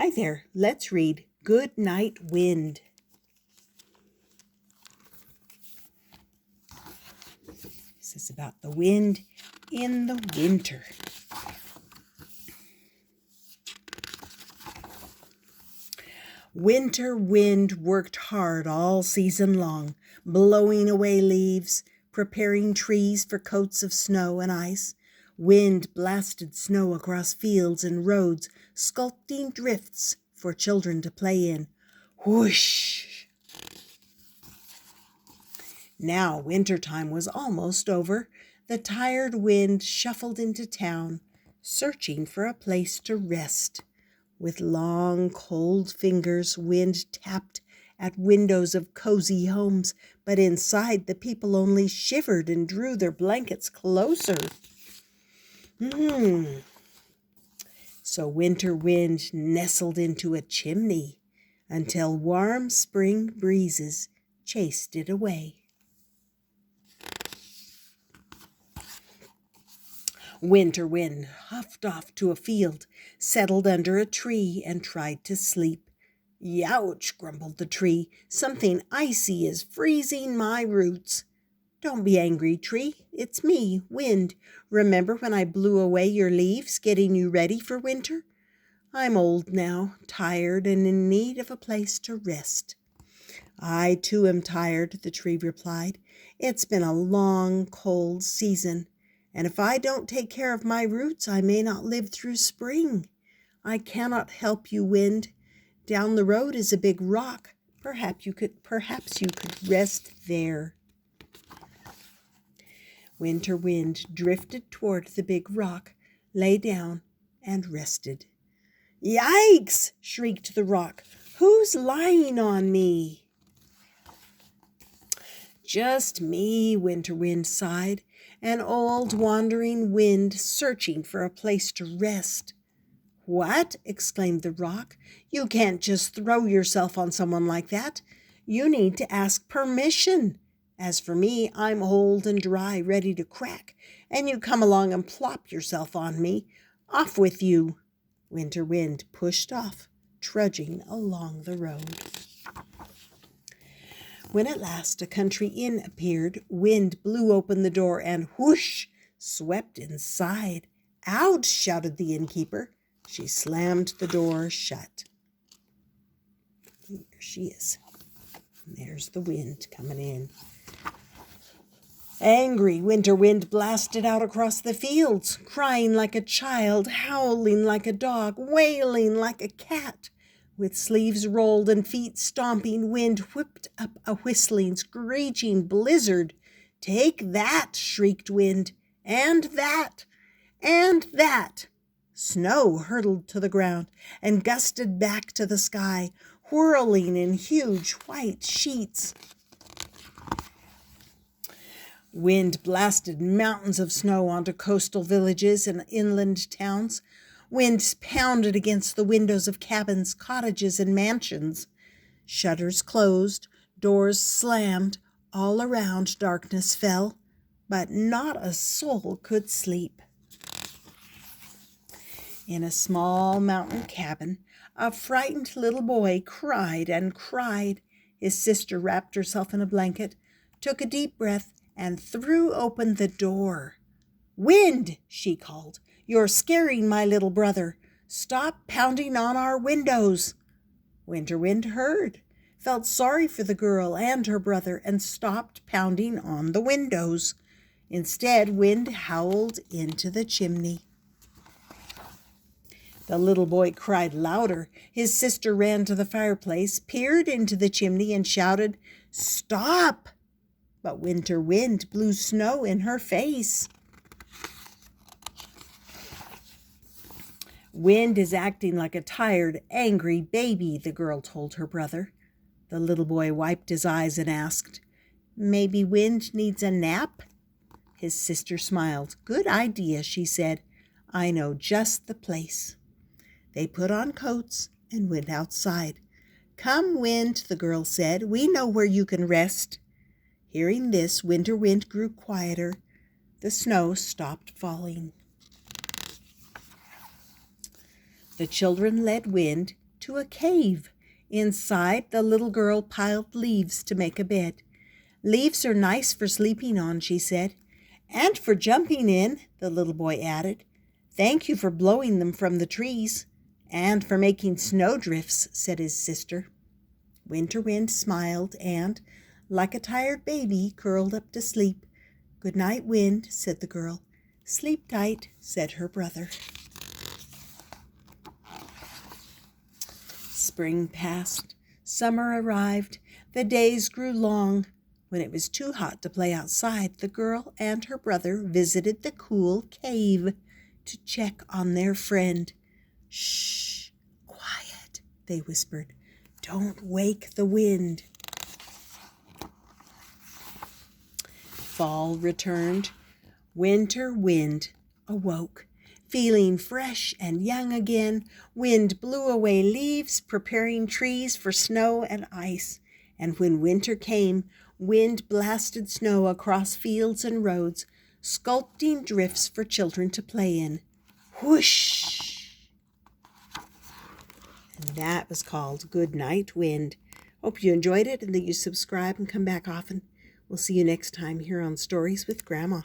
Hi there, let's read Good Night Wind. This is about the wind in the winter. Winter wind worked hard all season long, blowing away leaves, preparing trees for coats of snow and ice. Wind blasted snow across fields and roads, sculpting drifts for children to play in. Whoosh! Now wintertime was almost over. The tired wind shuffled into town, searching for a place to rest. With long, cold fingers, wind tapped at windows of cozy homes, but inside the people only shivered and drew their blankets closer. So winter wind nestled into a chimney until warm spring breezes chased it away. Winter wind huffed off to a field, settled under a tree, and tried to sleep. "Youch," grumbled the tree. "Something icy is freezing my roots." "Don't be angry, tree. It's me, Wind. Remember when I blew away your leaves, getting you ready for winter? I'm old now, tired, and in need of a place to rest." "I, too, am tired," the tree replied. "It's been a long, cold season, and if I don't take care of my roots, I may not live through spring. I cannot help you, Wind. Down the road is a big rock. Perhaps you could rest there." Winter wind drifted toward the big rock, lay down, and rested. "Yikes!" shrieked the rock. "Who's lying on me?" "Just me," Winter Wind sighed, "an old wandering wind searching for a place to rest." "What?" exclaimed the rock. "You can't just throw yourself on someone like that. You need to ask permission. As for me, I'm old and dry, ready to crack, and you come along and plop yourself on me. Off with you." Winter Wind pushed off, trudging along the road. When at last a country inn appeared, Wind blew open the door and whoosh, swept inside. "Out!" shouted the innkeeper. She slammed the door shut. There she is. And there's the wind coming in. Angry, Winter Wind blasted out across the fields, crying like a child, howling like a dog, wailing like a cat. With sleeves rolled and feet stomping, Wind whipped up a whistling, screeching blizzard. "Take that!" shrieked Wind. "And that! And that!" Snow hurtled to the ground and gusted back to the sky, whirling in huge white sheets. Wind blasted mountains of snow onto coastal villages and inland towns. Wind pounded against the windows of cabins, cottages, and mansions. Shutters closed, doors slammed, all around darkness fell, but not a soul could sleep. In a small mountain cabin, a frightened little boy cried and cried. His sister wrapped herself in a blanket, took a deep breath, and threw open the door. "Wind," she called, "you're scaring my little brother. Stop pounding on our windows." Winter Wind heard, felt sorry for the girl and her brother, and stopped pounding on the windows. Instead, Wind howled into the chimney. The little boy cried louder. His sister ran to the fireplace, peered into the chimney, and shouted, "Stop!" But Winter Wind blew snow in her face. "Wind is acting like a tired, angry baby," the girl told her brother. The little boy wiped his eyes and asked, "Maybe Wind needs a nap?" His sister smiled. "Good idea," she said. "I know just the place." They put on coats and went outside. "Come, Wind," the girl said. "We know where you can rest." Hearing this, Winter Wind grew quieter. The snow stopped falling. The children led Wind to a cave. Inside, the little girl piled leaves to make a bed. "Leaves are nice for sleeping on," she said. "And for jumping in," the little boy added. "Thank you for blowing them from the trees." "And for making snowdrifts," said his sister. Winter Wind smiled and, like a tired baby, curled up to sleep. "Good night, Wind," said the girl. "Sleep tight," said her brother. Spring passed. Summer arrived. The days grew long. When it was too hot to play outside, the girl and her brother visited the cool cave to check on their friend. "Shh, quiet," they whispered. "Don't wake the wind." Fall returned. Winter Wind awoke. Feeling fresh and young again, Wind blew away leaves, preparing trees for snow and ice. And when winter came, Wind blasted snow across fields and roads, sculpting drifts for children to play in. Whoosh! And that was called Good Night Wind. Hope you enjoyed it and that you subscribe and come back often. We'll see you next time here on Stories with Grandma.